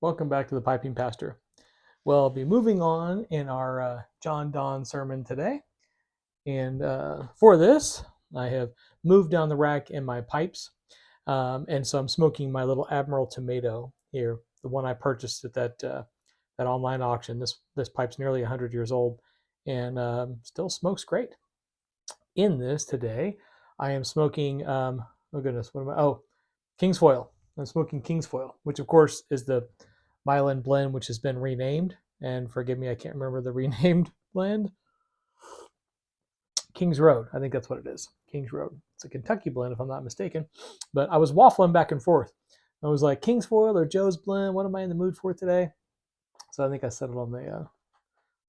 Welcome back to the Piping Pastor. Well, I'll be moving on in our John Donne sermon today. And for this, I have moved down the rack in my pipes. And so I'm smoking my little Admiral Tomato here, the one I purchased at that online auction. This pipe's nearly 100 years old and still smokes great. In this today, I am smoking, oh goodness, what am I? Oh, Kingsfoil. I'm smoking Kingsfoil, which of course is the Mylan blend, which has been renamed. And forgive me, I can't remember the renamed blend. Kings Road, I think that's what it is. Kings Road. It's a Kentucky blend, if I'm not mistaken. But I was waffling back and forth. I was like, Kingsfoil or Joe's blend. What am I in the mood for today? So I think I settled on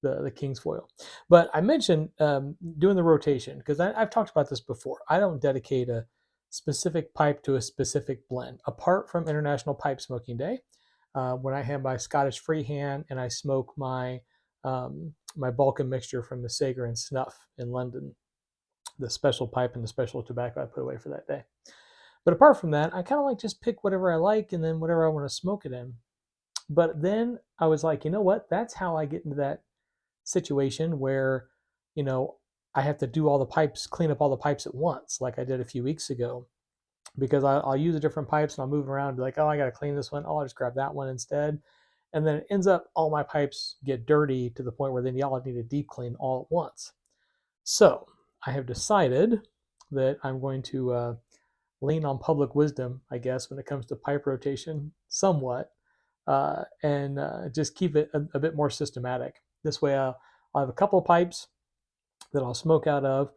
the Kingsfoil. But I mentioned doing the rotation because I've talked about this before. I don't dedicate a specific pipe to a specific blend, apart from International Pipe Smoking Day, when I have my Scottish Freehand and I smoke my Balkan mixture from the Sager and Snuff in London, the special pipe and the special tobacco I put away for that day. But apart from that, I kind of like just pick whatever I like and then whatever I want to smoke it in. But then I was like, you know what? That's how I get into that situation where, you know, I have to do all the pipes, clean up all the pipes at once, like I did a few weeks ago, because I'll use the different pipes and I'll move around and be like, oh, I got to clean this one. Oh, I'll just grab that one instead. And then it ends up all my pipes get dirty to the point where then y'all need a deep clean all at once. So I have decided that I'm going to lean on public wisdom, I guess, when it comes to pipe rotation somewhat, and just keep it a bit more systematic. This way, I'll have a couple of pipes that I'll smoke out of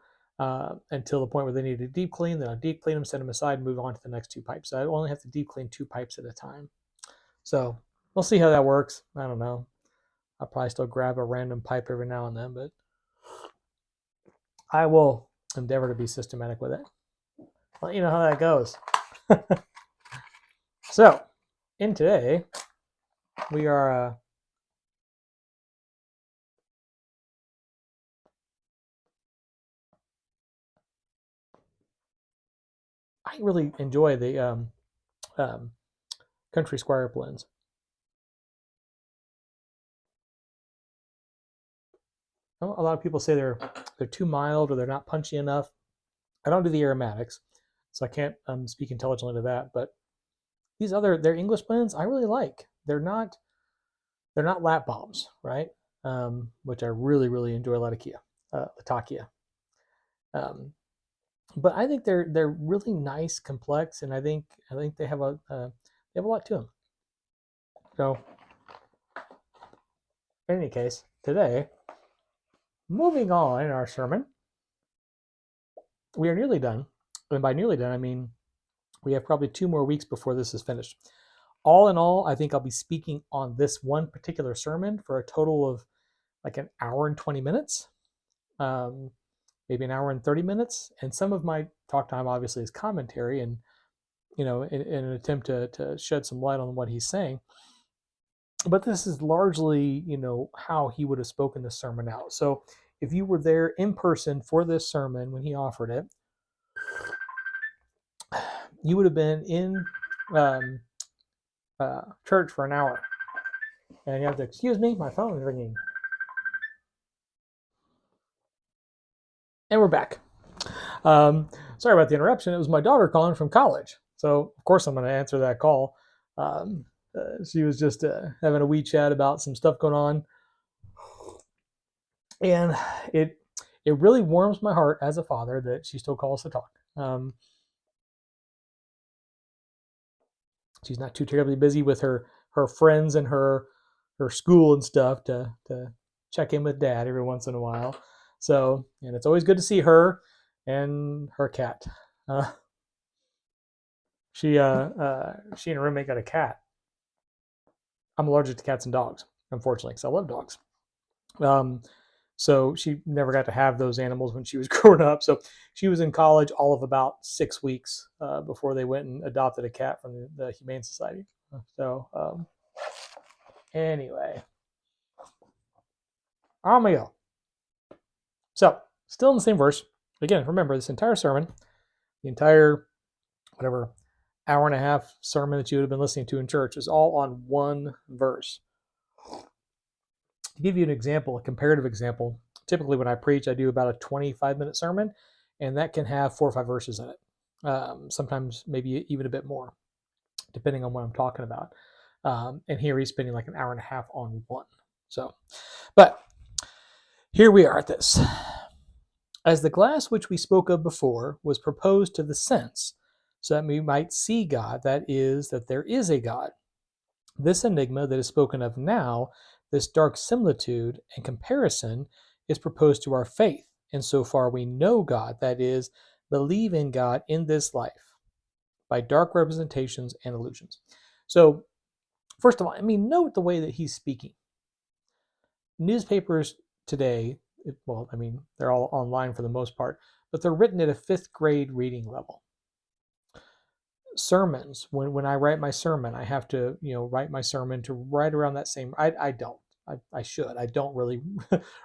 until the point where they need a deep clean. Then I'll deep clean them, set them aside, and move on to the next two pipes. So I only have to deep clean two pipes at a time. So we'll see how that works. I don't know. I'll probably still grab a random pipe every now and then, but I will endeavor to be systematic with it. I'll let you know how that goes. So, in today, we are I really enjoy the um, Country Squire blends. A lot of people say they're too mild or they're not punchy enough. I don't do the aromatics, so I can't speak intelligently to that. But their English blends I really like. They're not lap bombs, right? Which I really enjoy Latakia. Um, but I think they're really nice, complex, and I think they have a lot to them. So in any case, today, moving on in our sermon, we are nearly done. And by nearly done, I mean we have probably 2 more weeks before this is finished. All in all, I think I'll be speaking on this one particular sermon for a total of like an hour and 20 minutes, um, maybe an hour and 30 minutes. And some of my talk time obviously is commentary and, in an attempt to shed some light on what he's saying. But this is largely, how he would have spoken the sermon out. So if you were there in person for this sermon when he offered it, you would have been in um, church for an hour. And you have to excuse me, my phone is ringing. And we're back. Sorry about the interruption. It was my daughter calling from college. So, of course, I'm going to answer that call. Um, she was just having a wee chat about some stuff going on. And it really warms my heart as a father that she still calls to talk. She's not too terribly busy with her friends and her school and stuff to check in with dad every once in a while. So, and it's always good to see her and her cat. Uh, she and her roommate got a cat. I'm allergic to cats and dogs, unfortunately, because I love dogs. Um, so she never got to have those animals when she was growing up. So she was in college all of about 6 weeks before they went and adopted a cat from the Humane Society. So anyway, on we go. So still in the same verse. Again, remember this entire sermon, the entire whatever hour and a half sermon that you would have been listening to in church is all on one verse. To give you an example, a comparative example, typically when I preach, I do about a 25-minute sermon, and that can have 4 or 5 verses in it. Sometimes maybe even a bit more, depending on what I'm talking about. And here he's spending like an hour and a half on one. So, but here we are at this. As the glass which we spoke of before was proposed to the sense, so that we might see God, that is, that there is a God. This enigma that is spoken of now, this dark similitude and comparison, is proposed to our faith, insofar we know God, that is, believe in God in this life, by dark representations and illusions. So, first of all, note the way that he's speaking. Newspapers today, they're all online for the most part, but they're written at a 5th grade reading level. Sermons, when I write my sermon, I have to, write my sermon to right around that same, I don't. I should. I don't really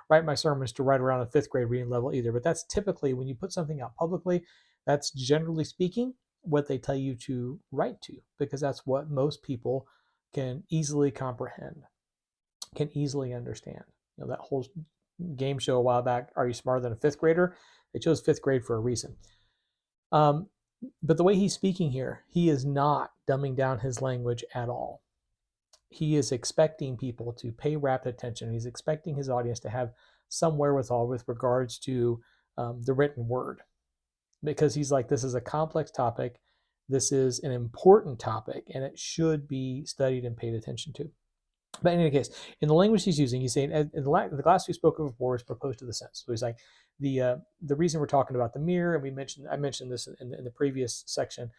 write my sermons to right around a 5th grade reading level either, but that's typically when you put something out publicly, that's generally speaking what they tell you to write to, because that's what most people can easily comprehend, can easily understand. That whole game show a while back, Are You Smarter Than a 5th Grader? They chose 5th grade for a reason. But the way he's speaking here, he is not dumbing down his language at all. He is expecting people to pay rapt attention. He's expecting his audience to have some wherewithal with regards to the written word, because he's like, this is a complex topic. This is an important topic, and it should be studied and paid attention to. But in any case, in the language he's using, he's saying, the glass we spoke of before is proposed to the sense. So he's like, the reason we're talking about the mirror, and I mentioned this in the previous section,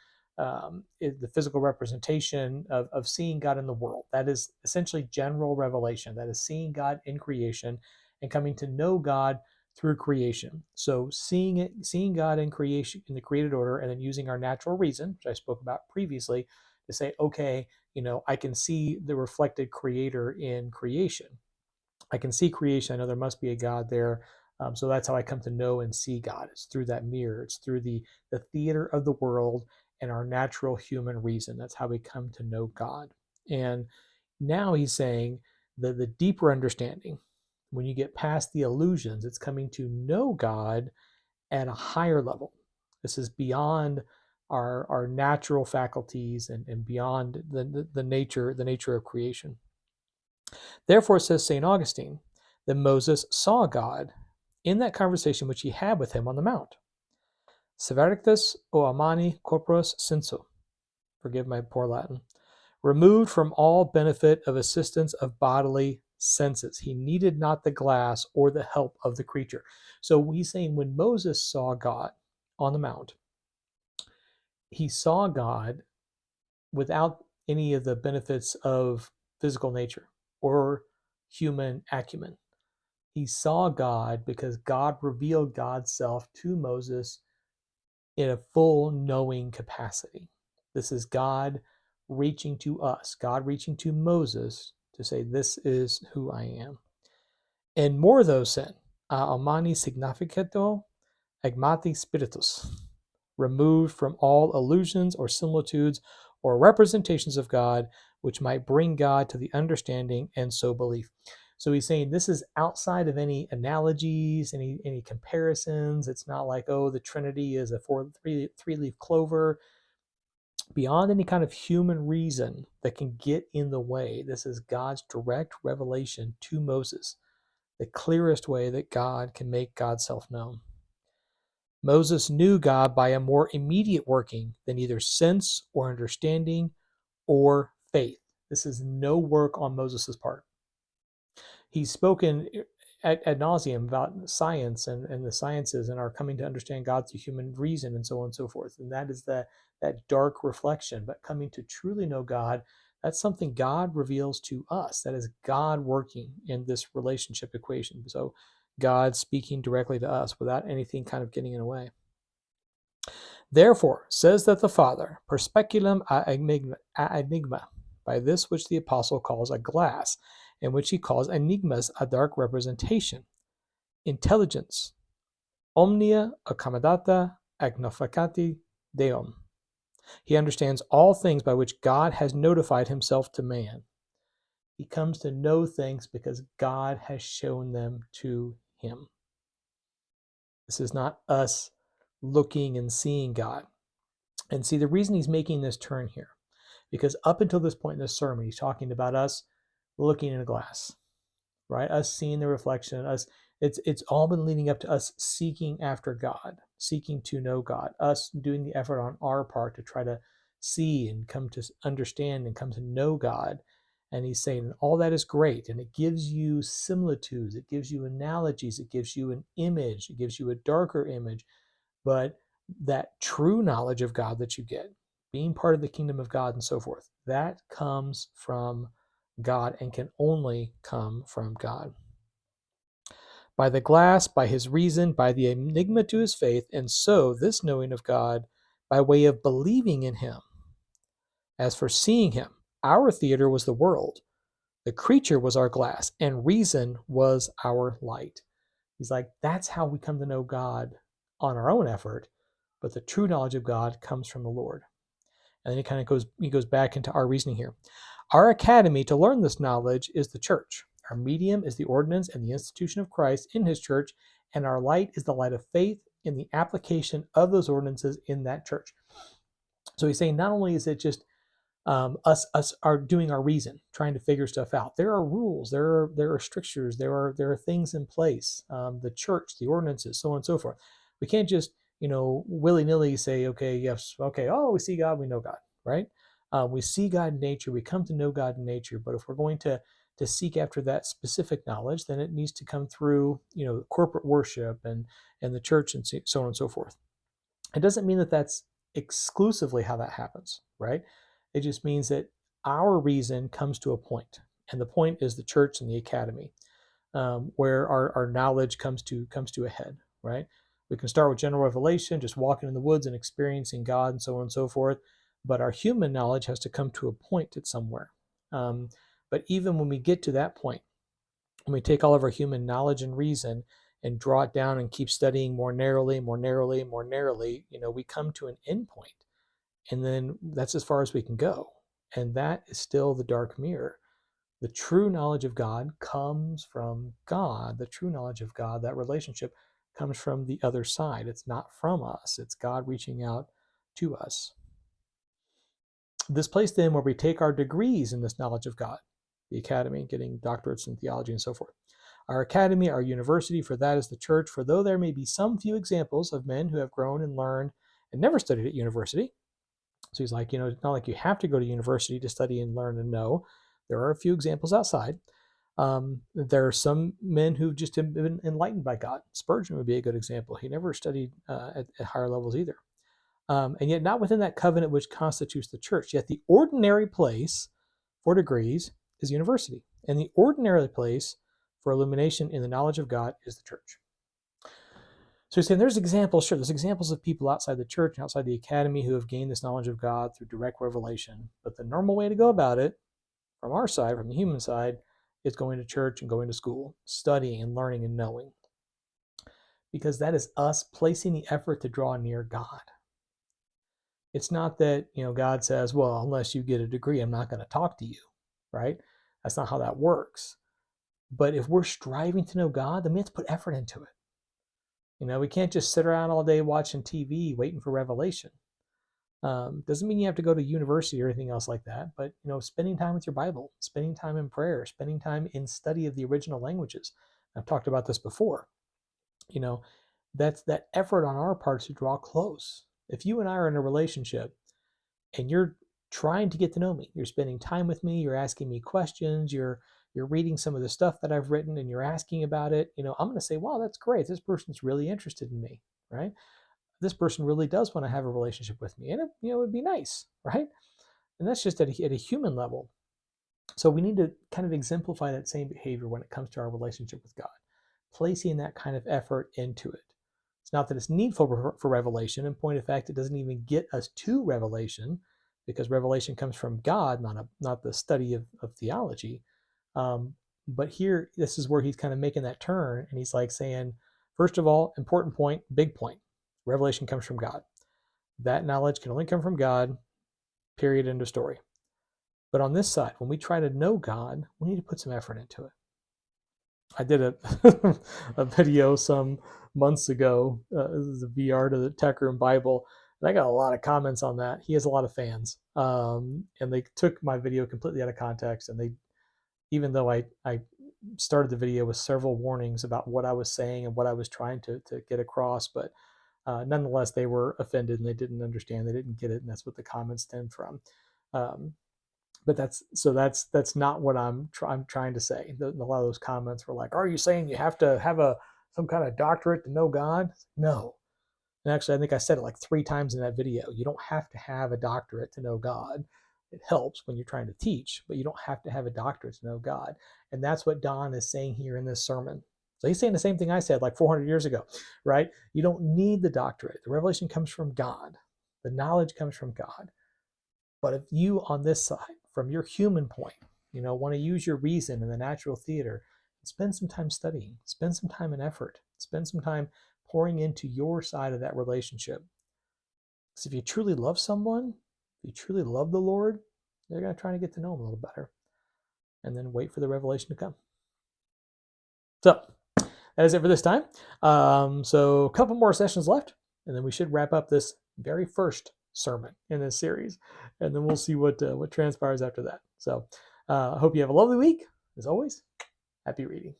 is the physical representation of seeing God in the world. That is essentially general revelation. That is seeing God in creation and coming to know God through creation. So seeing God in creation, in the created order, and then using our natural reason, which I spoke about previously, to say, okay, I can see the reflected creator in creation. I can see creation. I know there must be a God there. So that's how I come to know and see God. It's through that mirror. It's through the theater of the world and our natural human reason. That's how we come to know God. And now he's saying that the deeper understanding, when you get past the illusions, it's coming to know God at a higher level. This is beyond our natural faculties and beyond the nature of creation. Therefore, says St. Augustine, that Moses saw God in that conversation which he had with him on the mount. Severictus o amani corporis sensu, forgive my poor Latin, removed from all benefit of assistance of bodily senses. He needed not the glass or the help of the creature. So he's saying when Moses saw God on the mount, he saw God without any of the benefits of physical nature or human acumen. He saw God because God revealed God's self to Moses in a full knowing capacity. This is God reaching to us, God reaching to Moses to say, this is who I am. And more though sin, amani significato agmati spiritus, removed from all illusions or similitudes or representations of God, which might bring God to the understanding and so belief. So he's saying this is outside of any analogies, any comparisons. It's not like, oh, the Trinity is a three-leaf clover. Beyond any kind of human reason that can get in the way, this is God's direct revelation to Moses, the clearest way that God can make God's self known. Moses knew God by a more immediate working than either sense or understanding or faith. This is no work on Moses' part. He's spoken ad nauseum about science and the sciences and our coming to understand God through human reason and so on and so forth. And that is that dark reflection. But coming to truly know God, that's something God reveals to us. That is God working in this relationship equation. So God speaking directly to us without anything kind of getting in the way. Therefore, says that the Father, per speculum a enigma, by this which the Apostle calls a glass, and which he calls enigmas a dark representation, intelligence, omnia accommodata agnificati Deum. He understands all things by which God has notified himself to man. He comes to know things because God has shown them to him. This is not us looking and seeing God. And see, the reason he's making this turn here, because up until this point in this sermon, he's talking about us looking in a glass, right? Us seeing the reflection, us. It's all been leading up to us seeking after God, seeking to know God, us doing the effort on our part to try to see and come to understand and come to know God. And he's saying all that is great, and it gives you similitudes, it gives you analogies, it gives you an image, it gives you a darker image, but that true knowledge of God that you get, being part of the kingdom of God and so forth, that comes from God and can only come from God. By the glass, by his reason, by the enigma to his faith, and so this knowing of God by way of believing in him. As for seeing him, our theater was the world, the creature was our glass, and reason was our light. He's like, that's how we come to know God on our own effort, but the true knowledge of God comes from the Lord. And then he goes back into our reasoning here. Our academy to learn this knowledge is the church. Our medium is the ordinance and the institution of Christ in his church, and our light is the light of faith in the application of those ordinances in that church. So he's saying not only is it just us are doing our reason, trying to figure stuff out. There are rules, there are strictures, there are things in place. The church, the ordinances, so on and so forth. We can't just willy nilly say, okay, yes, okay, oh, we see God, we know God, right? We see God in nature, we come to know God in nature. But if we're going to seek after that specific knowledge, then it needs to come through corporate worship and the church and so on and so forth. It doesn't mean that that's exclusively how that happens, right? It just means that our reason comes to a point, and the point is the church and the academy, where our knowledge comes to a head, right? We can start with general revelation, just walking in the woods and experiencing God and so on and so forth, but our human knowledge has to come to a point at somewhere. But even when we get to that point, when we take all of our human knowledge and reason and draw it down and keep studying more narrowly, we come to an end point. And then that's as far as we can go. And that is still the dark mirror. The true knowledge of God comes from God. The true knowledge of God, that relationship, comes from the other side. It's not from us. It's God reaching out to us. This place then where we take our degrees in this knowledge of God, the academy, getting doctorates in theology and so forth. Our academy, our university, for that is the church. For though there may be some few examples of men who have grown and learned and never studied at university, so he's like, it's not like you have to go to university to study and learn and know. There are a few examples outside. There are some men who've just been enlightened by God. Spurgeon would be a good example. He never studied at higher levels either. And yet not within that covenant which constitutes the church. Yet the ordinary place for degrees is university. And the ordinary place for illumination in the knowledge of God is the church. So he's saying there's examples of people outside the church and outside the academy who have gained this knowledge of God through direct revelation. But the normal way to go about it, from our side, from the human side, is going to church and going to school, studying and learning and knowing. Because that is us placing the effort to draw near God. It's not that, God says, well, unless you get a degree, I'm not going to talk to you, right? That's not how that works. But if we're striving to know God, then we have to put effort into it. We can't just sit around all day watching TV waiting for revelation. Doesn't mean you have to go to university or anything else like that, but spending time with your Bible, spending time in prayer, spending time in study of the original languages. I've talked about this before. That's that effort on our part to draw close. If you and I are in a relationship and you're trying to get to know me, you're spending time with me, you're asking me questions, you're reading some of the stuff that I've written and you're asking about it, I'm going to say, wow, that's great. This person's really interested in me, right? This person really does want to have a relationship with me. And it would be nice, right? And that's just at a human level. So we need to kind of exemplify that same behavior when it comes to our relationship with God, placing that kind of effort into it. It's not that it's needful for revelation. In point of fact, it doesn't even get us to revelation because revelation comes from God, not the study of theology. But here, this is where he's kind of making that turn, and he's like saying, first of all, important point, big point. Revelation comes from God. That knowledge can only come from God, period, end of story. But on this side, when we try to know God, we need to put some effort into it. I did a video some months ago. This is a VR to the Tech Room Bible. And I got a lot of comments on that. He has a lot of fans. And they took my video completely out of context. And they, even though I started the video with several warnings about what I was saying and what I was trying to get across, but nonetheless, they were offended and they didn't understand. They didn't get it. And that's what the comments stemmed from. But that's not what I'm trying to say. A lot of those comments were like, "Are you saying you have to have some kind of doctorate to know God?" No. And actually, I think I said it like 3 times in that video. You don't have to have a doctorate to know God. It helps when you're trying to teach, but you don't have to have a doctorate to know God. And that's what Don is saying here in this sermon. So he's saying the same thing I said like 400 years ago, right? You don't need the doctorate. The revelation comes from God. The knowledge comes from God. But if you on this side, from your human point, want to use your reason in the natural theater, spend some time studying, spend some time and effort, spend some time pouring into your side of that relationship. Because if you truly love someone, if you truly love the Lord, you're going to try to get to know him a little better and then wait for the revelation to come. So that is it for this time. So a couple more sessions left, and then we should wrap up this very first sermon in this series, and then we'll see what transpires after that. So I hope you have a lovely week. As always, happy reading.